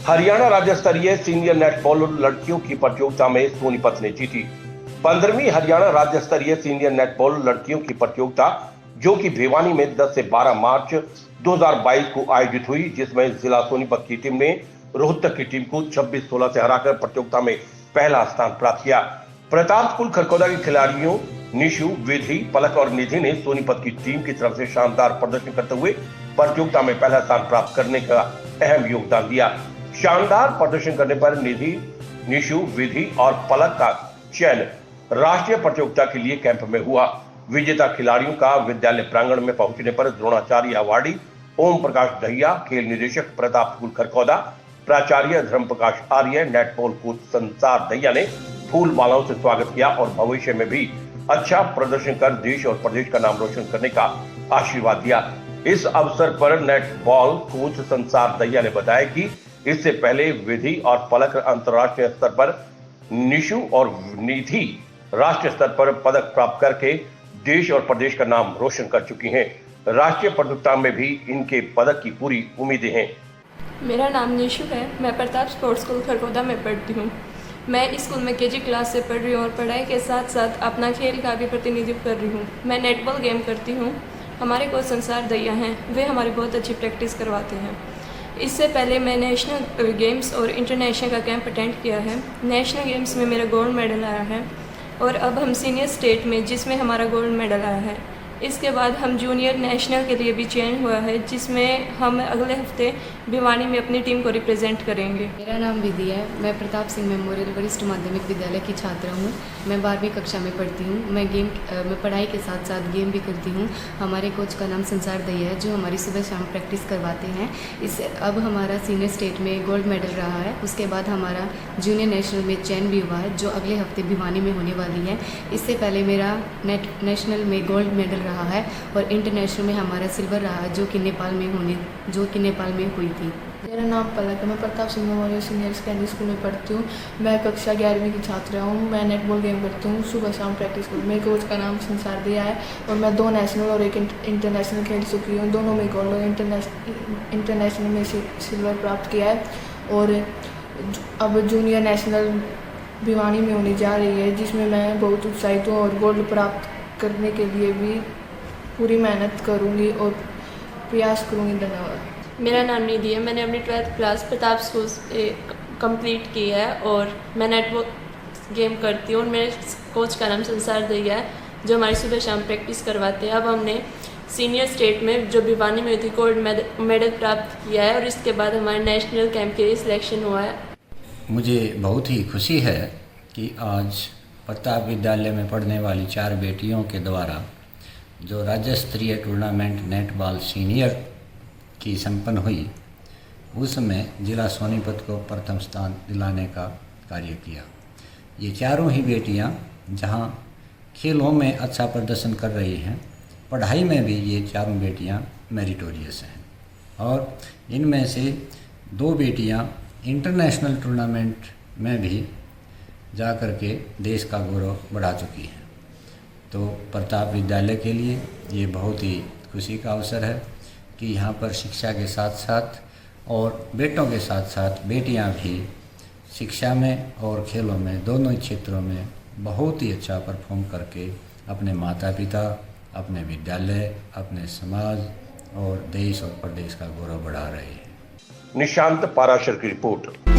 हरियाणा राज्य स्तरीय senior netball लड़कियों की प्रतियोगिता में सोनीपत ने जीती। 15वीं हरियाणा राज्य स्तरीय सीनियर नेटबॉल लड़कियों की प्रतियोगिता जो कि भिवानी में 10 से 12 मार्च 2022 को आयोजित हुई, जिसमें जिला सोनीपत की टीम ने रोहतक की टीम को 26-16 से हराकर प्रतियोगिता में पहला स्थान प्राप्त किया। प्रताप स्कूल खरखौदा के खिलाड़ियों निशु, विधि, पलक और निधि ने सोनीपत की टीम की तरफ से शानदार प्रदर्शन करते हुए प्रतियोगिता में पहला स्थान प्राप्त करने का अहम योगदान दिया। शानदार प्रदर्शन करने पर निधि, निशु, विधि और पलक का चयन राष्ट्रीय प्रतियोगिता के लिए कैंप में हुआ। विजेता खिलाड़ियों का विद्यालय प्रांगण में पहुंचने पर द्रोणाचार्य अवार्डी ओम प्रकाश दहिया, खेल निदेशक प्रताप स्कूल खरखौदा, प्राचार्य धर्म प्रकाश आर्य, नेटबॉल कोच संसार दहिया ने फूल मालाओं से स्वागत किया और भविष्य में भी अच्छा प्रदर्शन कर देश और प्रदेश का नाम रोशन करने का आशीर्वाद दिया। इस अवसर पर नेटबॉल कोच संसार दहिया ने बताया कि इससे पहले विधि और पलक अंतर्राष्ट्रीय स्तर पर, निशु और निधि राष्ट्रीय स्तर पर पदक प्राप्त करके देश और प्रदेश का नाम रोशन कर चुकी हैं। राष्ट्रीय प्रतियोगिता में भी इनके पदक की पूरी उम्मीदें हैं। मेरा नाम निशु है। मैं प्रताप स्पोर्ट्स स्कूल खरखौदा में पढ़ती हूँ। मैं इस स्कूल में केजी क्लास से पढ़ रही हूँ और पढ़ाई के साथ साथ अपना खेल का भी प्रतिनिधित्व कर रही हूँ। मैं नेटबॉल गेम करती हूँ। हमारे कोच संसार दहिया हैं, वे हमारी बहुत अच्छी प्रैक्टिस करवाते हैं। इससे पहले मैं नेशनल गेम्स और इंटरनेशनल का कैंप अटेंड किया है। नेशनल गेम्स में मेरा गोल्ड मेडल आया है और अब हम सीनियर स्टेट में, जिसमें हमारा गोल्ड मेडल आया है। इसके बाद हम जूनियर नेशनल के लिए भी चयन हुआ है, जिसमें हम अगले हफ्ते भिवानी में अपनी टीम को रिप्रेजेंट करेंगे। मेरा नाम विधि है। मैं प्रताप सिंह मेमोरियल वरिष्ठ माध्यमिक विद्यालय की छात्रा हूँ। मैं 12वीं कक्षा में पढ़ती हूँ। मैं पढ़ाई के साथ साथ गेम भी करती हूँ। हमारे कोच का नाम संसार दहिया है, जो हमारी सुबह शाम प्रैक्टिस करवाते हैं। इससे अब हमारा सीनियर स्टेट में गोल्ड मेडल रहा है। उसके बाद हमारा जूनियर नेशनल में चयन भी हुआ है, जो अगले हफ्ते भिवानी में होने वाली है। इससे पहले मेरा नेशनल में गोल्ड मेडल रहा है और इंटरनेशनल में हमारा सिल्वर रहा है, जो कि नेपाल में हुई थी। मेरा नाम पलक है। मैं Pratap Singh memorial senior secondary school में पढ़ती हूँ। मैं कक्षा 11वीं की छात्रा हूँ। मैं नेटबॉल गेम करती हूँ, सुबह शाम प्रैक्टिस करती हूँ। मेरे कोच का नाम संसार दहिया है और मैं 2 नेशनल और 1 इंटरनेशनल खेल चुकी हूँ। दोनों में गोल्ड और इंटरनेशनल में सिल्वर प्राप्त किया है और अब जूनियर नेशनल भिवानी में होने जा रही है, जिसमें मैं बहुत उत्साहित हूँ और गोल्ड प्राप्त करने के लिए भी पूरी मेहनत करूँगी और प्रयास करूँगी। धन्यवाद। मेरा नाम निधि है। मैंने अपनी 12th क्लास प्रताप स्कूल से कंप्लीट की है और मैं नेटबॉल गेम करती हूँ। मेरे कोच का नाम संसार दहिया है, जो हमारी सुबह शाम प्रैक्टिस करवाते हैं। अब हमने सीनियर स्टेट में, जो भिवानी में हुई थी, गोल्ड मेडल प्राप्त किया है और इसके बाद हमारे नेशनल कैंप के लिए सिलेक्शन हुआ है। मुझे बहुत ही खुशी है कि आज प्रताप विद्यालय में पढ़ने वाली 4 बेटियों के द्वारा जो राज्य स्तरीय टूर्नामेंट नेटबॉल सीनियर की संपन्न हुई, उसमें जिला सोनीपत को प्रथम स्थान दिलाने का कार्य किया। ये चारों ही बेटियां जहां खेलों में अच्छा प्रदर्शन कर रही हैं, पढ़ाई में भी ये चारों बेटियां मेरिटोरियस हैं और इनमें से 2 बेटियां इंटरनेशनल टूर्नामेंट में भी जा कर के देश का गौरव बढ़ा चुकी हैं। तो प्रताप विद्यालय के लिए ये बहुत ही खुशी का अवसर है कि यहाँ पर शिक्षा के साथ साथ और बेटों के साथ साथ बेटियाँ भी शिक्षा में और खेलों में, दोनों ही क्षेत्रों में बहुत ही अच्छा परफॉर्म करके अपने माता पिता, अपने विद्यालय, अपने समाज और देश और प्रदेश का गौरव बढ़ा रहे हैं। निशांत पाराशर की रिपोर्ट।